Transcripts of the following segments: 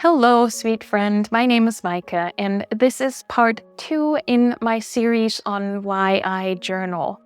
Hello, sweet friend. My name is Micah, and this is part 2 in my series on why I journal.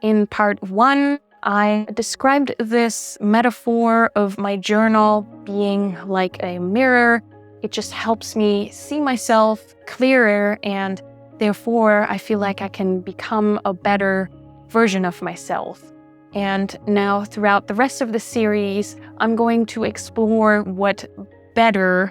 In part 1, I described this metaphor of my journal being like a mirror. It just helps me see myself clearer, and therefore I feel like I can become a better version of myself. And now, throughout the rest of the series, I'm going to explore what better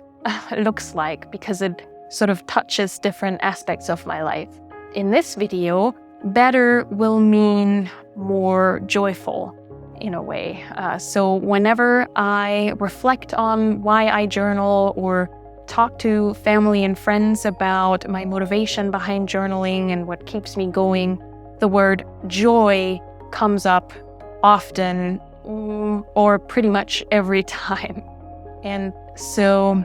looks like, because it sort of touches different aspects of my life. In this video, better will mean more joyful in a way. So whenever I reflect on why I journal or talk to family and friends about my motivation behind journaling and what keeps me going, the word joy comes up often, or pretty much every time. And so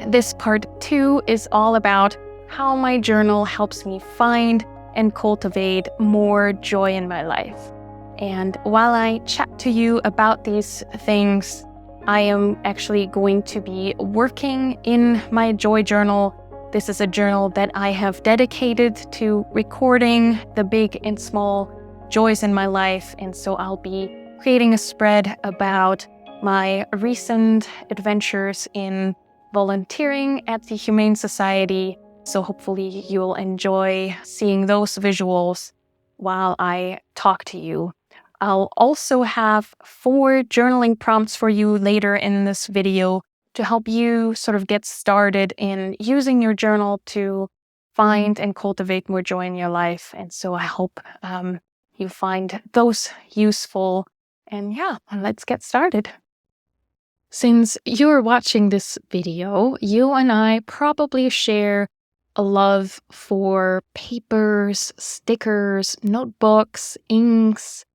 this part 2 is all about how my journal helps me find and cultivate more joy in my life. And while I chat to you about these things, I am actually going to be working in my joy journal. This is a journal that I have dedicated to recording the big and small joys in my life. And so I'll be creating a spread about my recent adventures in volunteering at the Humane Society. So hopefully you'll enjoy seeing those visuals while I talk to you. I'll also have 4 journaling prompts for you later in this video to help you sort of get started in using your journal to find and cultivate more joy in your life. And so I hope you find those useful. And yeah, let's get started. Since you're watching this video, you and I probably share a love for papers, stickers, notebooks, inks,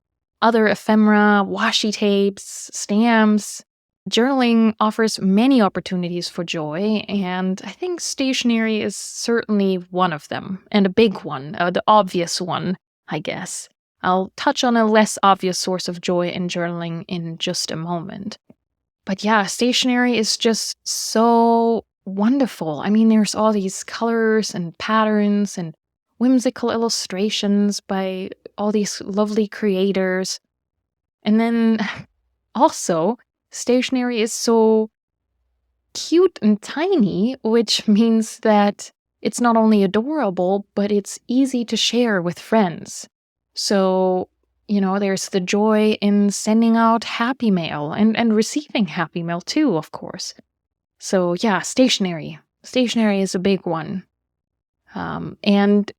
other ephemera, washi tapes, stamps. Journaling offers many opportunities for joy, and I think stationery is certainly one of them, and a big one, the obvious one, I guess. I'll touch on a less obvious source of joy in journaling in just a moment. But yeah, stationery is just so wonderful. I mean, there's all these colors and patterns and whimsical illustrations by all these lovely creators. And then also, stationery is so cute and tiny, which means that it's not only adorable, but it's easy to share with friends. So, there's the joy in sending out happy mail and receiving happy mail too, of course. So yeah, stationery. Stationery is a big one. And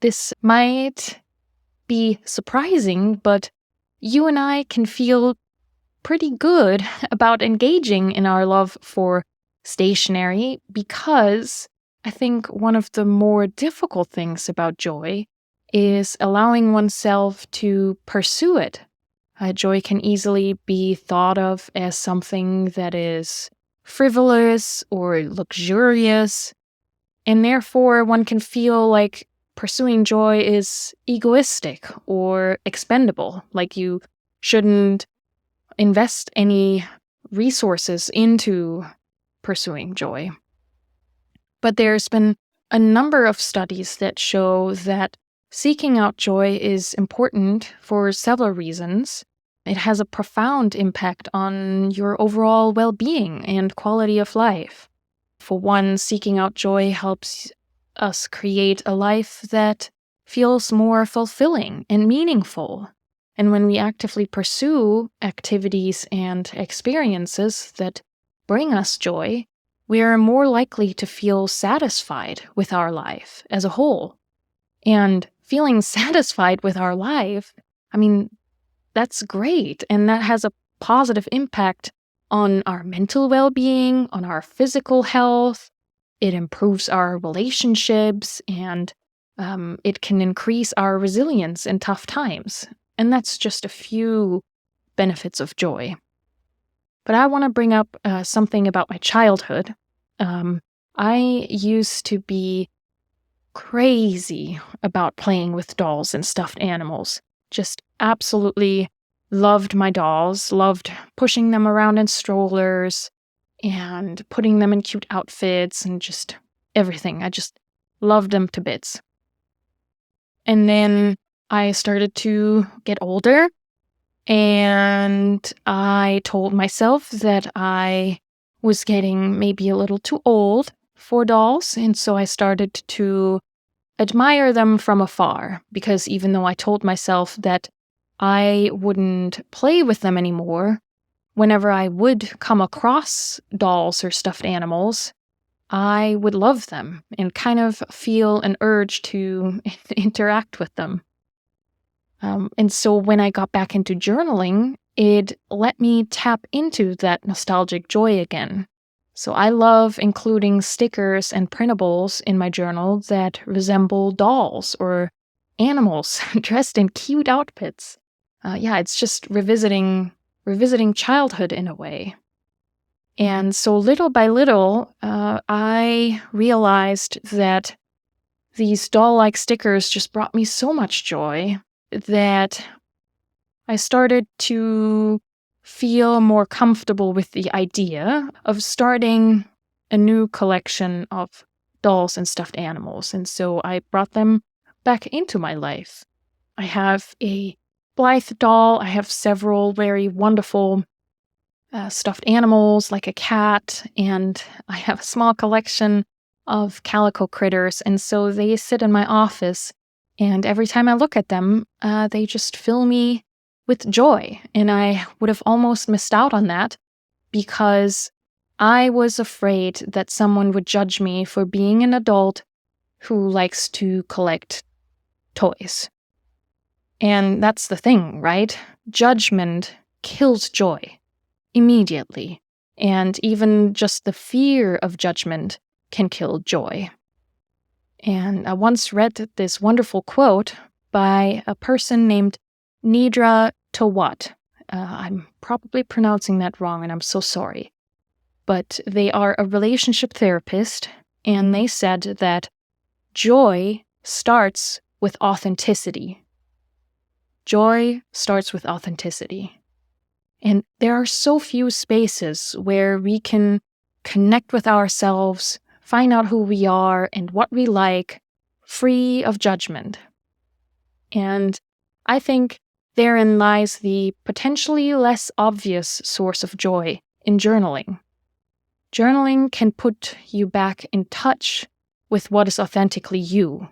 this might be surprising, but you and I can feel pretty good about engaging in our love for stationery, because I think one of the more difficult things about joy is allowing oneself to pursue it. Joy can easily be thought of as something that is frivolous or luxurious, and therefore one can feel like pursuing joy is egoistic or expendable, like you shouldn't invest any resources into pursuing joy. But there's been a number of studies that show that seeking out joy is important for several reasons. It has a profound impact on your overall well-being and quality of life. For one, seeking out joy helps us create a life that feels more fulfilling and meaningful. And when we actively pursue activities and experiences that bring us joy, we are more likely to feel satisfied with our life as a whole. And feeling satisfied with our life, that's great. And that has a positive impact on our mental well-being, on our physical health. It improves our relationships, and it can increase our resilience in tough times. And that's just a few benefits of joy. But I want to bring up something about my childhood. I used to be crazy about playing with dolls and stuffed animals. Just absolutely loved my dolls, loved pushing them around in strollers, and putting them in cute outfits and just everything. I just loved them to bits. And then I started to get older, and I told myself that I was getting maybe a little too old for dolls, and so I started to admire them from afar, because even though I told myself that I wouldn't play with them anymore, whenever I would come across dolls or stuffed animals, I would love them and kind of feel an urge to interact with them. And so when I got back into journaling, it let me tap into that nostalgic joy again. So I love including stickers and printables in my journal that resemble dolls or animals dressed in cute outfits. It's just revisiting childhood in a way. And so little by little, I realized that these doll-like stickers just brought me so much joy that I started to feel more comfortable with the idea of starting a new collection of dolls and stuffed animals. And so I brought them back into my life. I have a Blythe doll. I have several very wonderful stuffed animals like a cat, and I have a small collection of calico critters, and so they sit in my office, and every time I look at them, they just fill me with joy, and I would have almost missed out on that because I was afraid that someone would judge me for being an adult who likes to collect toys. And that's the thing, right? Judgment kills joy immediately, and even just the fear of judgment can kill joy. And I once read this wonderful quote by a person named Nidra Tawat. I'm probably pronouncing that wrong, and I'm so sorry. But they are a relationship therapist, and they said that joy starts with authenticity. Joy starts with authenticity. And there are so few spaces where we can connect with ourselves, find out who we are and what we like, free of judgment. And I think therein lies the potentially less obvious source of joy in journaling. Journaling can put you back in touch with what is authentically you,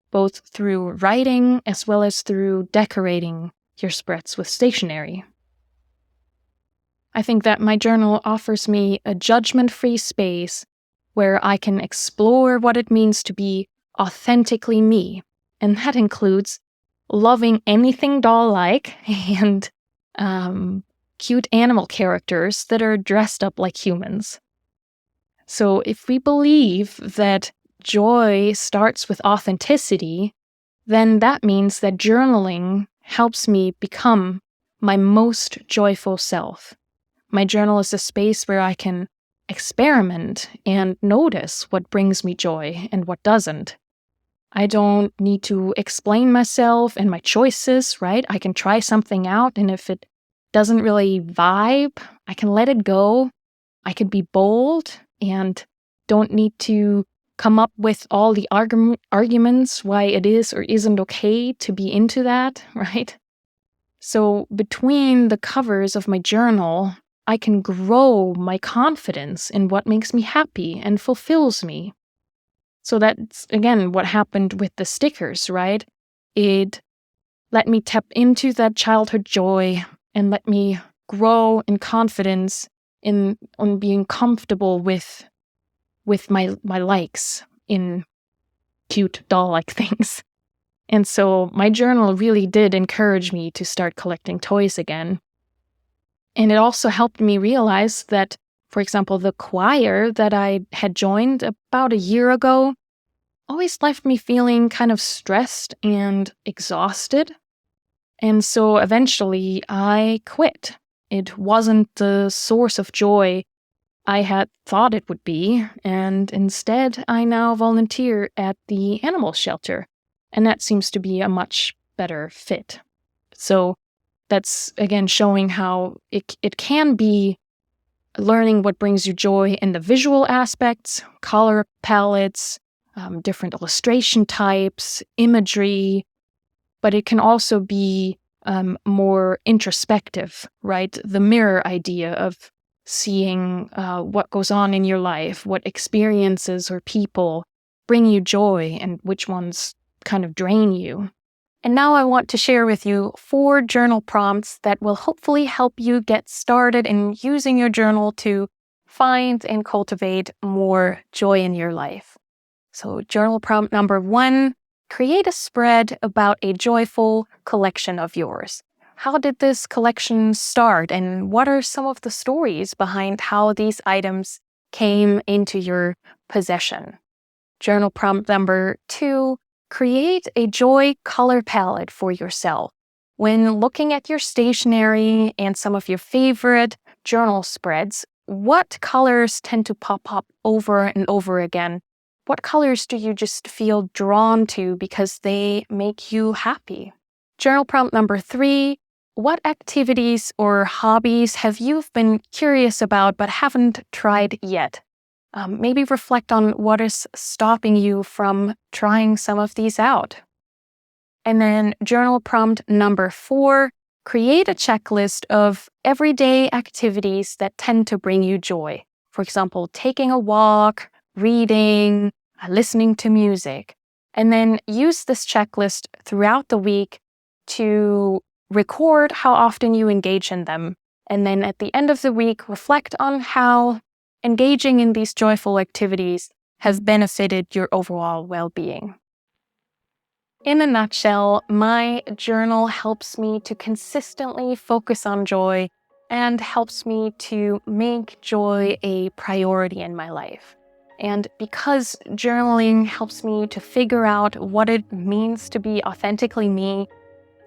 both through writing as well as through decorating your spreads with stationery. I think that my journal offers me a judgment-free space where I can explore what it means to be authentically me, and that includes loving anything doll-like and cute animal characters that are dressed up like humans. So if we believe that joy starts with authenticity, then that means that journaling helps me become my most joyful self. My journal is a space where I can experiment and notice what brings me joy and what doesn't. I don't need to explain myself and my choices, right? I can try something out, and if it doesn't really vibe, I can let it go. I can be bold and don't need to come up with all the arguments why it is or isn't okay to be into that, right? So between the covers of my journal, I can grow my confidence in what makes me happy and fulfills me. So that's, again, what happened with the stickers, right? It let me tap into that childhood joy and let me grow in confidence on being comfortable with my likes in cute doll-like things. And so my journal really did encourage me to start collecting toys again. And it also helped me realize that, for example, the choir that I had joined about a year ago always left me feeling kind of stressed and exhausted. And so eventually I quit. It wasn't the source of joy I had thought it would be, and instead I now volunteer at the animal shelter, and that seems to be a much better fit. So that's, again, showing how it can be learning what brings you joy in the visual aspects, color palettes, different illustration types, imagery, but it can also be more introspective, right? The mirror idea of seeing what goes on in your life, what experiences or people bring you joy, and which ones kind of drain you. And now I want to share with you 4 journal prompts that will hopefully help you get started in using your journal to find and cultivate more joy in your life. So, journal prompt number 1, create a spread about a joyful collection of yours. How did this collection start, and what are some of the stories behind how these items came into your possession? Journal prompt number 2, create a joy color palette for yourself. When looking at your stationery and some of your favorite journal spreads, what colors tend to pop up over and over again? What colors do you just feel drawn to because they make you happy? Journal prompt number 3, what activities or hobbies have you been curious about but haven't tried yet? Maybe reflect on what is stopping you from trying some of these out. And then journal prompt number 4, create a checklist of everyday activities that tend to bring you joy. For example, taking a walk, reading, listening to music. And then use this checklist throughout the week to record how often you engage in them. And then at the end of the week, reflect on how engaging in these joyful activities has benefited your overall well-being. In a nutshell, my journal helps me to consistently focus on joy and helps me to make joy a priority in my life. And because journaling helps me to figure out what it means to be authentically me,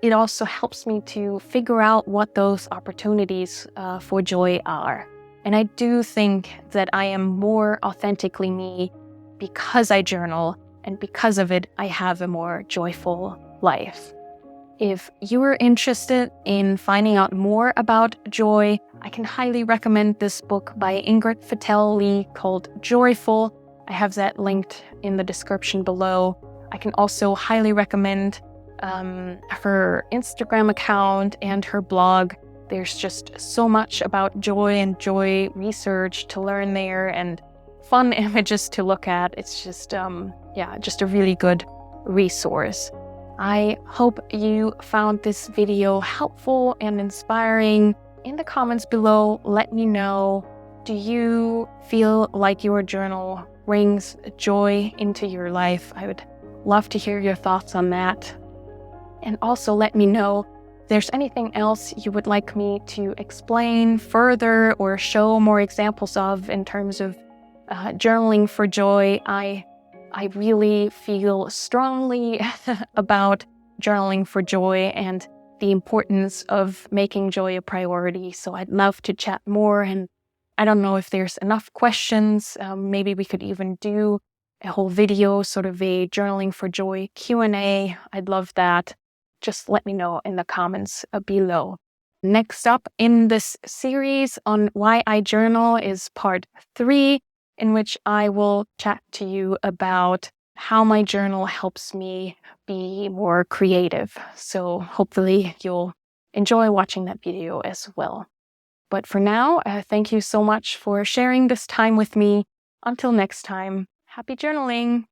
it also helps me to figure out what those opportunities for joy are. And I do think that I am more authentically me because I journal, and because of it, I have a more joyful life. If you are interested in finding out more about joy, I can highly recommend this book by Ingrid Fattel-Lee called Joyful. I have that linked in the description below. I can also highly recommend her Instagram account and her blog. There's just so much about joy and joy research to learn there, and fun images to look at. It's just, just a really good resource. I hope you found this video helpful and inspiring. In the comments below, let me know, do you feel like your journal brings joy into your life? I would love to hear your thoughts on that. And also let me know if there's anything else you would like me to explain further or show more examples of in terms of journaling for joy. I really feel strongly about journaling for joy and the importance of making joy a priority. So I'd love to chat more, and I don't know if there's enough questions. Maybe we could even do a whole video, sort of a journaling for joy Q&A. I'd love that. Just let me know in the comments below. Next up in this series on why I journal is part 3, in which I will chat to you about how my journal helps me be more creative. So hopefully you'll enjoy watching that video as well. But for now, thank you so much for sharing this time with me. Until next time, happy journaling!